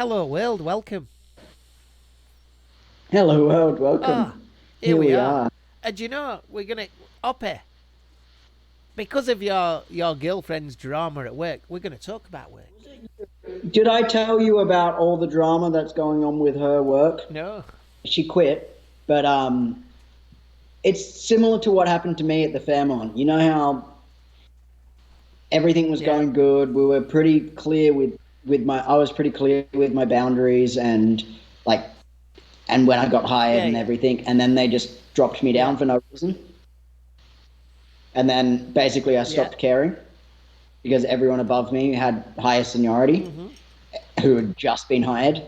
Hello world, welcome. Hello world, Ah, welcome. here Here we we are. are. And you know, we're gonna Oppie, because of your girlfriend's drama at work, we're gonna talk about work. Did I tell you about all the drama that's going on with her work? No. She quit, but it's similar to what happened to me at the Fairmont. You know how everything was Yeah. going good. We were pretty clear with my I was pretty clear with my boundaries and like and when I got hired Yeah, and yeah. everything, and then they just dropped me Yeah. down for no reason. And then basically I Yeah. stopped caring because everyone above me had higher seniority Mhm. who had just been hired.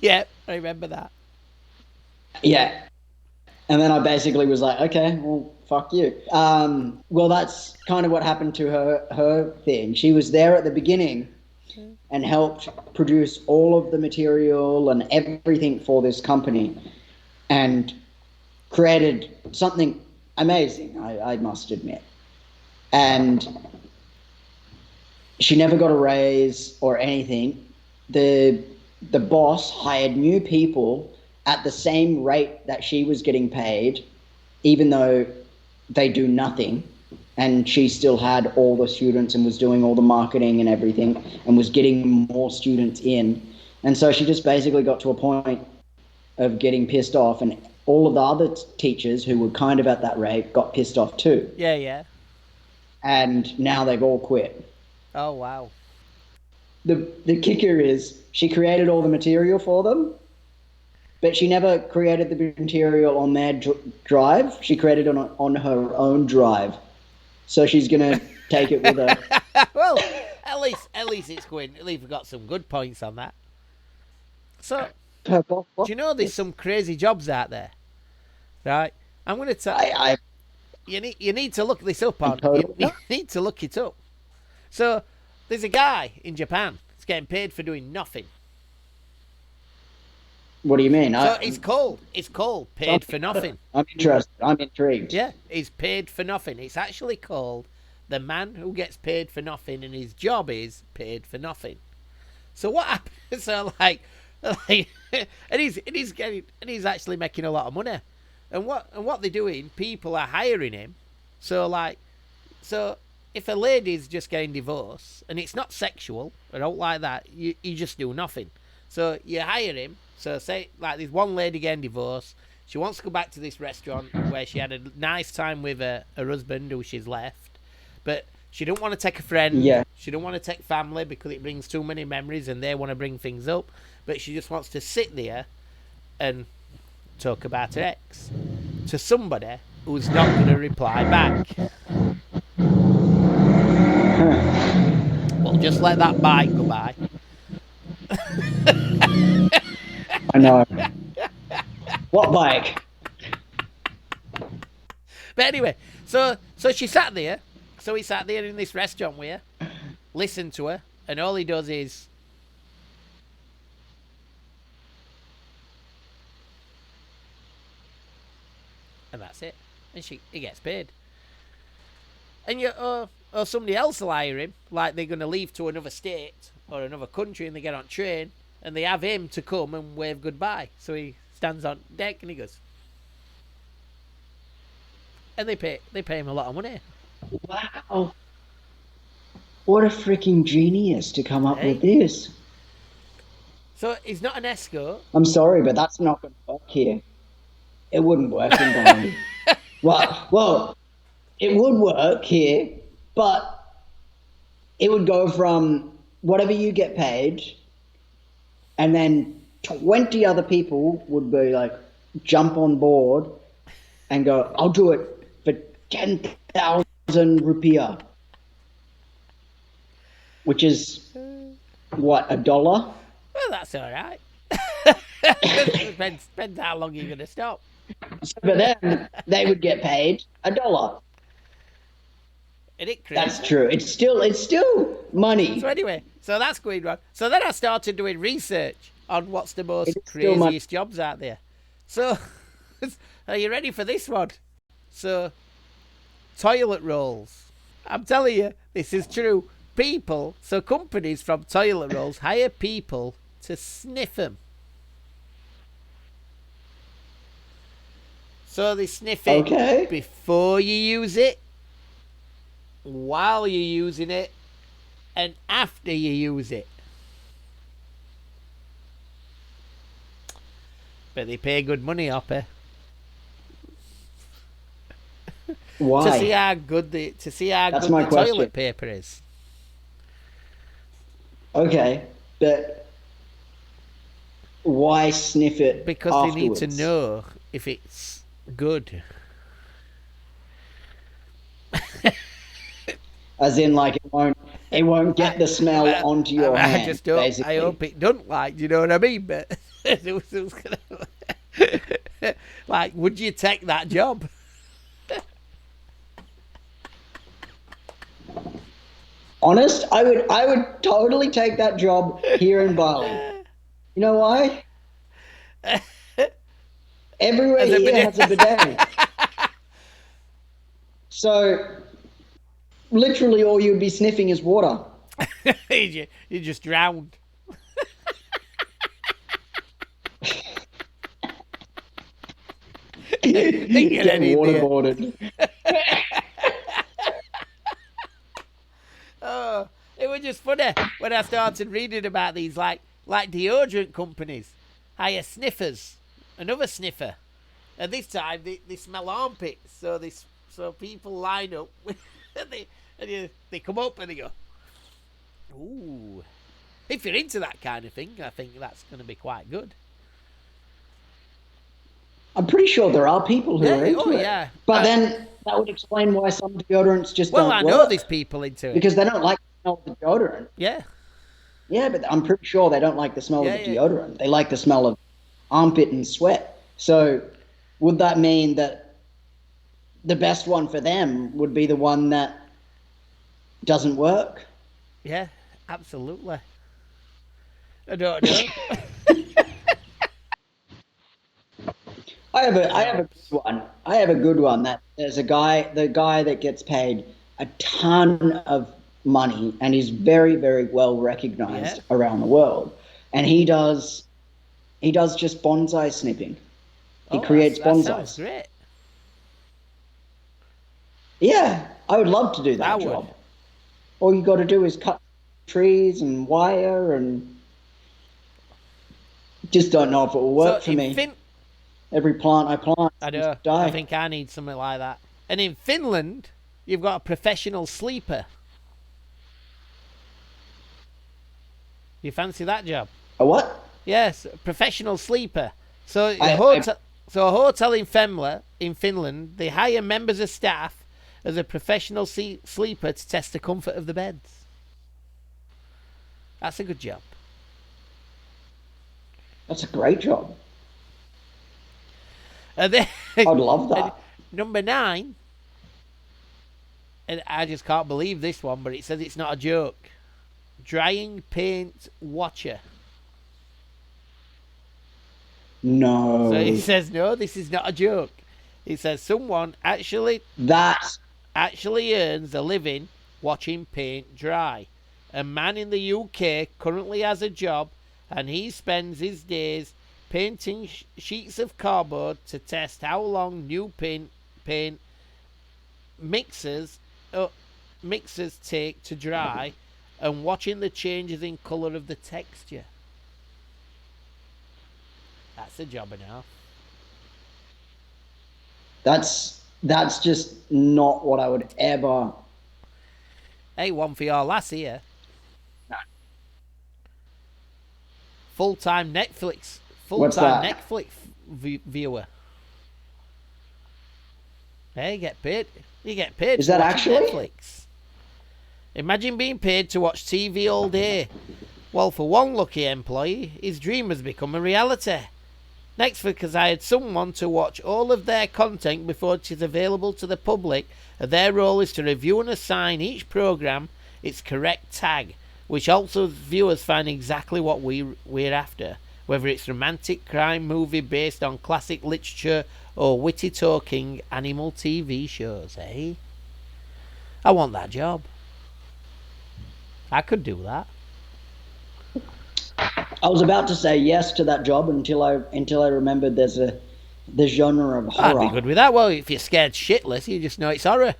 Yeah, I remember that. Yeah. And then I basically was like, okay, well, fuck you. Well, that's kind of what happened to her thing. She was there at the beginning and helped produce all of the material and everything for this company and created something amazing, I must admit. And she never got a raise or anything. The the boss hired new people at the same rate that she was getting paid, even though they do nothing. And she still had all the students and was doing all the marketing and everything and was getting more students in. And so she just basically got to a point of getting pissed off, and all of the other teachers who were kind of at that rate got pissed off too. Yeah, yeah. And now they've all quit. Oh wow. The kicker is she created all the material for them, but she never created the material on their drive. She created it on her own drive. So she's gonna take it with her. Well, at least it's going. At least we've got some good points on that. So, Her do you know there's some crazy jobs out there, right? I'm gonna tell I you need to look this up I'm on. totally You need to look it up. So, there's a guy in Japan. He's getting paid for doing nothing. What do you mean? So it's called paid for nothing. I'm interested. I'm intrigued. Yeah, he's paid for nothing. It's actually called the man who gets paid for nothing, and his job is paid for nothing. So what happens? So like, and he's actually making a lot of money. And what they're doing? People are hiring him. So like, so if a lady's just getting divorced and it's not sexual, I don't like that. You just do nothing. So you hire him. So say like there's one lady getting divorced. She wants to go back to this restaurant where she had a nice time with her husband who she's left, but she don't want to take a friend. Yeah. She don't want to take family because it brings too many memories and they want to bring things up. But she just wants to sit there and talk about her ex to somebody who's not going to reply back. Well, just let that bike go by. I know. What bike? But anyway, so she sat there. So he sat there in this restaurant with her, listened to her, and all he does is, and that's it. And he gets paid. And or somebody else will hire him, like they're going to leave to another state or another country, and they get on train, and they have him to come and wave goodbye. So he stands on deck and he goes, and they pay him a lot of money. Wow. What a freaking genius to come up Hey, with this. so he's not an escort. I'm sorry, but that's not going to work here. It wouldn't work in Bali. Well, it would work here, but it would go from whatever you get paid, and then 20 other people would be like, jump on board and go, I'll do it for 10,000 rupiah, which is what, a dollar? Well, that's all right. Depends how long you're going to stop. So for them, they would get paid a dollar. Isn't it That's crazy? true. It's still money. So anyway, so that's going wrong. So then I started doing research on what's the most It's still money. craziest jobs out there. So, are you ready for this one? So, toilet rolls. I'm telling you, this is true. Companies from toilet rolls hire people to sniff them. So they sniff it Okay. before you use it, while you're using it, and after you use it. But they pay good money, Hopper. Why? To see how good the my question. toilet paper is. Okay, but why sniff it Because afterwards? they need to know if it's good. As in, like, it won't get the smell onto your hand. I just don't. Basically. I hope it doesn't. Like, do you know what I mean? But it was gonna, like, would you take that job? Honest, I would totally take that job here in Bali. You know why? Everywhere here has a bidet. So, literally all you'd be sniffing is water. You just drowned. Get waterboarded. Oh, it was just funny when I started reading about these, like deodorant companies hire sniffers, another sniffer, and this time they smell armpits. So people line up and they come up and they go, ooh. If you're into that kind of thing, I think that's going to be quite good. I'm pretty sure there are people who are into it. Yeah. But then that would explain why some deodorants just don't work. Well, I know there's people into it. Because they don't like the smell of the deodorant. Yeah. Yeah, but I'm pretty sure they don't like the smell of the deodorant. They like the smell of armpit and sweat. So would that mean that the best one for them would be the one that doesn't work? Yeah, absolutely. I don't know. I have a good one. I have a good one. That there's the guy that gets paid a ton of money and is very, very well recognized around the world. And he does just bonsai snipping. He creates bonsais. That sounds great. Yeah, I would love to do that job. All you got to do is cut trees and wire, and just don't know if it will work for me. Every plant I plant, I know. I think I need something like that. And in Finland, you've got a professional sleeper. You fancy that job? A what? Yes, a professional sleeper. So a hotel in Finland, they hire members of staff as a professional sleeper to test the comfort of the beds. That's a good job. That's a great job. And then, I'd love that. Number 9, and I just can't believe this one, but it says it's not a joke. Drying paint watcher. No. So it says, no, this is not a joke. It says someone actually earns a living watching paint dry. A man in the UK currently has a job, and he spends his days painting sheets of cardboard to test how long new paint mixers take to dry, and watching the changes in colour of the texture. That's a job enough. That's just not what I would ever. Hey, one for your lass here. No. Full-time Netflix viewer. Hey, you get paid. Is that actually Netflix? Imagine being paid to watch TV all day. Well, for one lucky employee, his dream has become a reality. Netflix has hired someone to watch all of their content before it is available to the public, and their role is to review and assign each program its correct tag, which also viewers find exactly what we're after, whether it's romantic crime movie based on classic literature or witty talking animal TV shows, eh? I want that job. I could do that. I was about to say yes to that job until I remembered there's the genre of I'd be horror. good with that. Well, if you're scared shitless, you just know it's horror.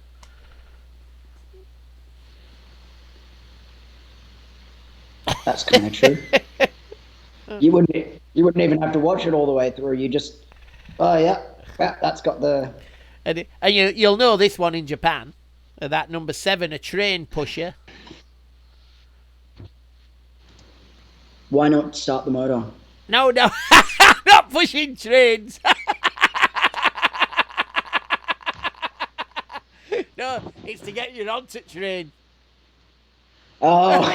That's kind of true. You wouldn't even have to watch it all the way through. You just, oh yeah, that's got the. And you'll know this one in Japan. That number 7, a train pusher. Why not start the motor? No, not pushing trains. No, it's to get you onto train. Oh. Where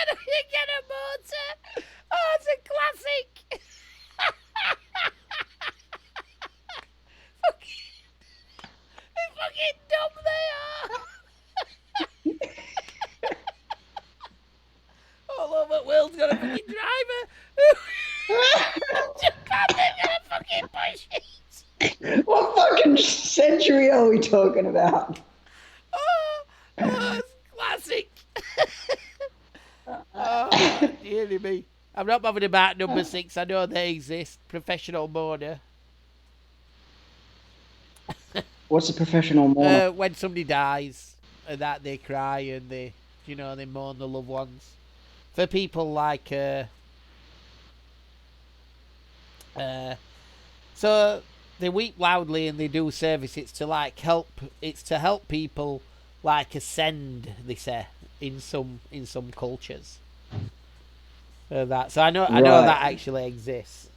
do you get a motor? Oh, it's a classic. They're fucking dumb, they are. All over the world's got a fucking driver. Japan, they've got a fucking push it. What fucking century are we talking about? Oh, it's classic. Oh, dear me. I'm not bothered about number 6. I know they exist. Professional mourner. What's a professional mourner? When somebody dies, and that they cry and they mourn the loved ones. For people like, so they weep loudly and they do service. It's to help people like ascend. They say in some cultures. So I know that actually exists.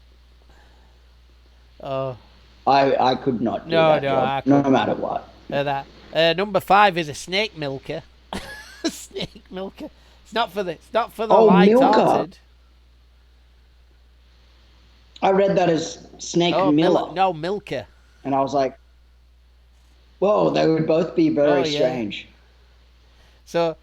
Oh. I could not do that job, no matter what. Number 5 is a snake milker. Snake milker. It's not for the Oh, light-hearted. I read that as snake miller. No, milker. And I was like, whoa, they would both be very strange. So,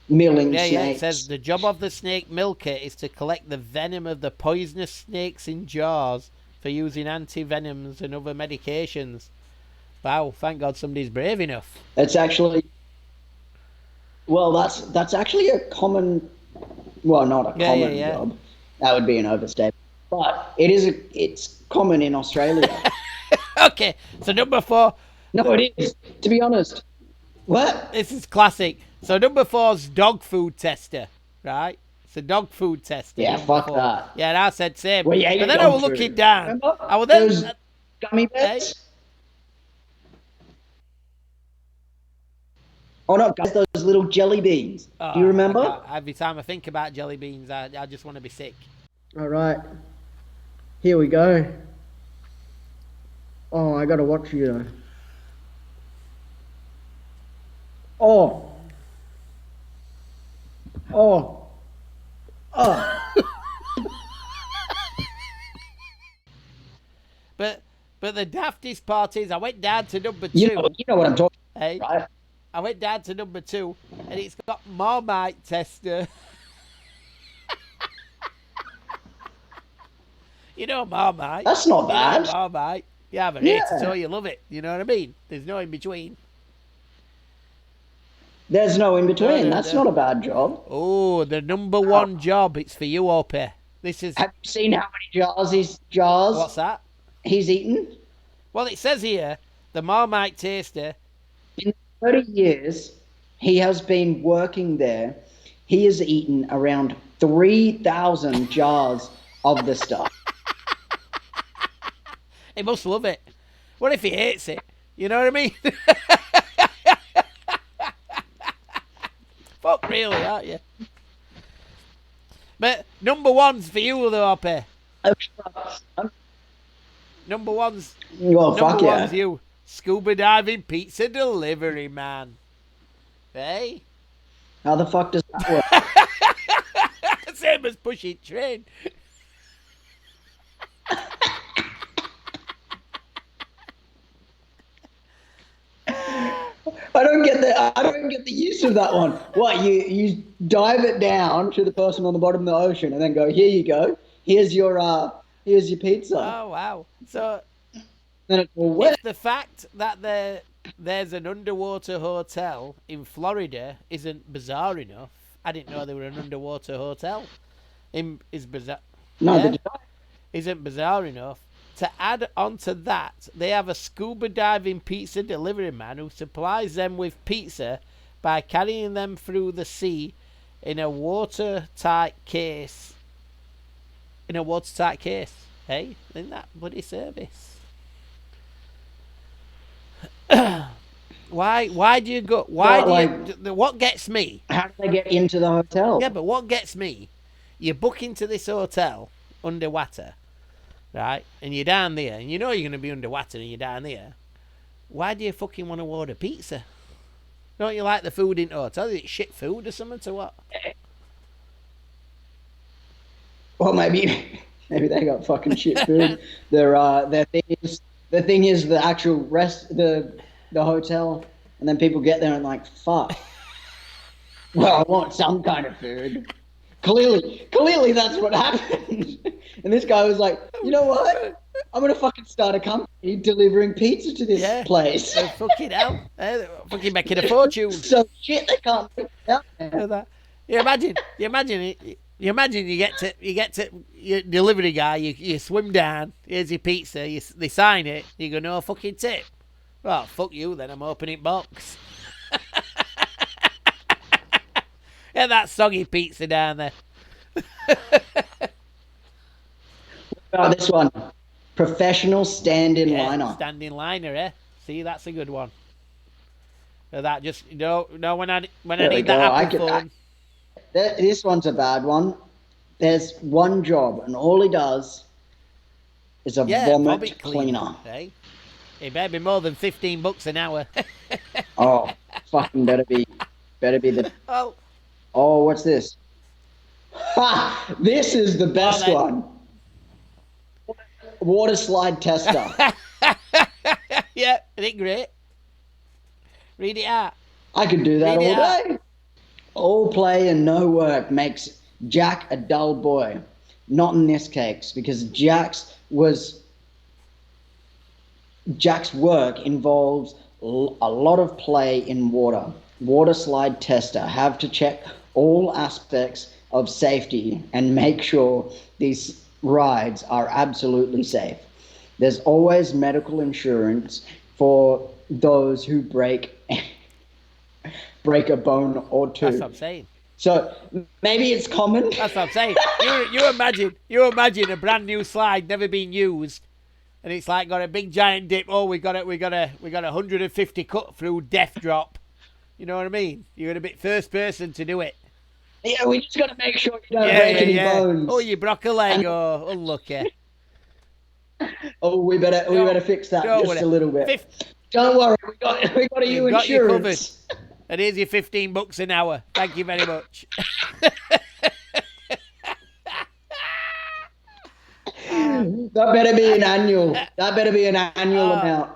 milling snakes. Yeah, it says the job of the snake milker is to collect the venom of the poisonous snakes in jars for using anti-venoms and other medications. Wow, thank God somebody's brave enough. It's actually, well, that's actually a common, well, not a common job. That would be an overstatement. But it's common in Australia. Okay, so number 4. No, it is, to be honest. What? This is classic. So number 4's dog food tester, right? It's a dog food tester. Yeah, fuck 4. That. Yeah, and I said same. Well, yeah, but then I was looking down. Remember? I was then those gummy bears. Oh no, guys, those little jelly beans. Do you remember? Every time I think about jelly beans, I just want to be sick. All right, here we go. Oh, I gotta watch you though. Oh. But the daftest part is I went down to number 2. You know what I'm talking about, hey? Right? I went down to number 2, and it's got Marmite tester. You know Marmite. That's not bad. Marmite. You have a hate, so you love it. You know what I mean? There's no in between. There's no in between. That's not a bad job. Oh, the number 1 job. It's for you, Opie. This is. Have you seen how many jars? What's that? He's eaten? Well, it says here, the Marmite taster. In 30 years, he has been working there. He has eaten around 3,000 jars of the stuff. He must love it. What if he hates it? You know what I mean? Fuck, really, aren't you? But number 1's for you, though, Opie. Number 1's. Well, number fuck 1's you. Scuba diving pizza delivery man. Hey? How the fuck does that work? Same as pushing train. I don't get the use of that one. What, you dive it down to the person on the bottom of the ocean and then go, here you go. Here's your pizza. Oh wow. So then it's all wet. it's the fact that there's an underwater hotel in Florida isn't bizarre enough. I didn't know there were an underwater hotel. Is bizarre. No, Yeah? the Isn't bizarre enough. To add on to that, they have a scuba diving pizza delivery man who supplies them with pizza by carrying them through the sea in a watertight case. Hey, isn't that bloody service? Why do you go? What gets me? how do they get into the hotel? Yeah, but what gets me? You book into this hotel underwater, right? And you're down there, and you know you're going to be underwater, and you're down there. Why do you fucking want to order pizza? Don't you like the food in hotel? Is it shit food or something to what? Well, maybe they got fucking shit food. Their thing is the actual the hotel, and then people get there and like, fuck. Well, I want some kind of food. Clearly that's what happened. And this guy was like, you know what? I'm gonna fucking start a company delivering pizza to this place. Fucking hell, they're fucking making a fortune. So shit, they can't make it out there. You imagine it. You imagine you get to your delivery guy. You swim down. Here's your pizza. They sign it. You go, no fucking tip. Well, fuck you then. I'm opening box. Yeah, that soggy pizza down there. This one, professional stand-in liner. Standing liner, eh? See, that's a good one. That just when I need that Apple phone. This one's a bad one. There's one job, and all he does is a vomit cleaner. Hey, it better be more than $15 an hour. Oh, fucking better be the. Oh, what's this? Ha! This is the best one. Water slide tester. Yeah, isn't it great? Read it out. I could do that all day. All play and no work makes Jack a dull boy. Not in this case, because Jack's work involves a lot of play in water. Water slide tester have to check all aspects of safety and make sure these rides are absolutely safe. There's always medical insurance for those who break a bone or two. That's what I'm saying. So maybe it's common. That's what I'm saying. You imagine a brand new slide never been used, and it's like got a big giant dip. Oh, we got 150 cut through death drop. You know what I mean? You're a bit first person to do it. Yeah, we just got to make sure you don't break any bones. Oh, you broke a leg. Oh, unlucky. Oh, we better fix that just a little bit. Don't worry, we got you insurance. Got you covered. And here's your $15 an hour. Thank you very much. That better be an annual. That better be an annual amount.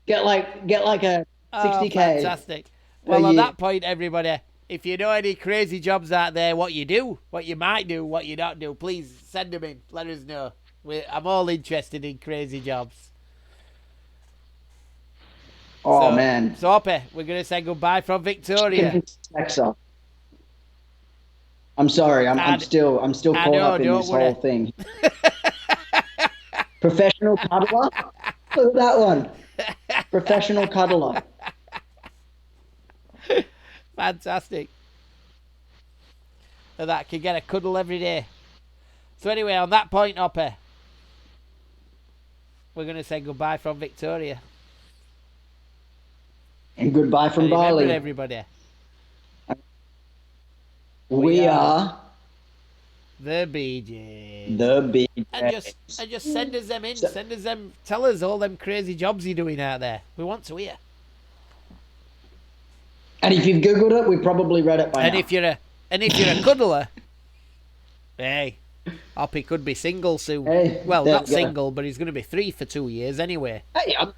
Get like a 60K. Fantastic. Well, on that point, everybody, if you know any crazy jobs out there, what you do, what you might do, what you don't do, please send them in. Let us know. I'm all interested in crazy jobs. Oh, man. So, Oppe, we're going to say goodbye from Victoria. I'm sorry. I'm still caught up in this whole thing. Professional cuddler? Look at that one. Professional cuddler. Fantastic. So that can get a cuddle every day. So anyway, on that point, Oppe, we're going to say goodbye from Victoria. And goodbye from Bali. Remember, everybody. We are the BJs. The BJs. And just send us them in. Send us them. Tell us all them crazy jobs you're doing out there. We want to hear. And if you've Googled it, we probably read it by now. And if you're a cuddler, hey, Oppie could be single soon. Hey, well, not single, but he's going to be 3 for 2 years anyway. Hey, I'm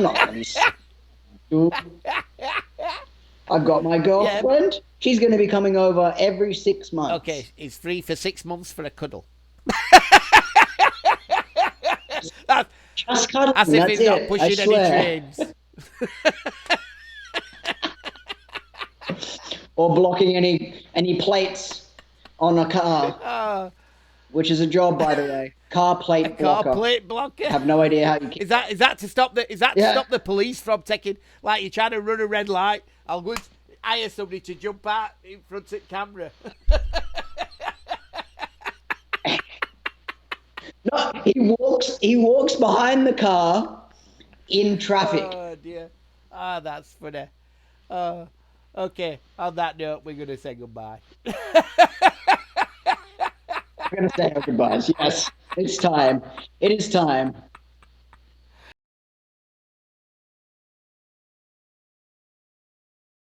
not going to. I've got my girlfriend. Yeah. She's going to be coming over every 6 months. Okay, he's Just cuddling. As if That's he's not it. I pushing any swear. trains. Or blocking any plates on a car, Oh, which is a job, by the way. Car a plate car blocker. plate blocker. Have no idea how you can. Is that to stop the to Yeah. stop the police from taking, like, you're trying to run a red light? I'll go and hire somebody to jump out in front of the camera. No, he walks behind the car in traffic. Oh dear. Ah, that's funny. Okay. On that note, we're gonna say goodbye. I'm gonna say our goodbyes. Yes, it's time. It is time.